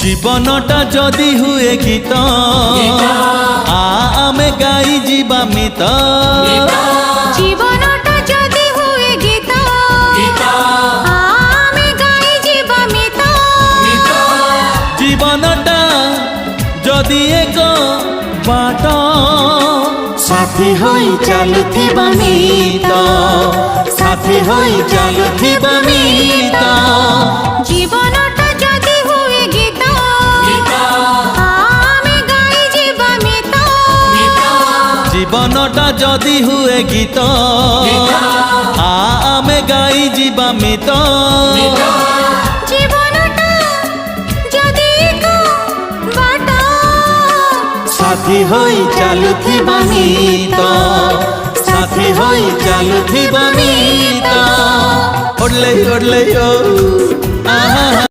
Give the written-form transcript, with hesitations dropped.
জীবনটা যদি হুয়ে গীত আমি গাই ଯିବା মিত জীবনটা যদি হুয়ে গীত আমি গাই ଯିବା মিত জীবনটা যদি এক বাট সাথী হই চালুথিবা মিত সাথী হই চালুথিবা মিত জীবনটা যদি হুয়ে গীত আমি গাই ଯିବା মিত জীবনটা যদি হুয়ে গীত আমি গাই ଯିବା মিত জীবনটা যদি এক বাট সাথী হই চালুথিবা মিত সাথী হই চালুথিবা মিত ওড়লে ওড়লে ও আহা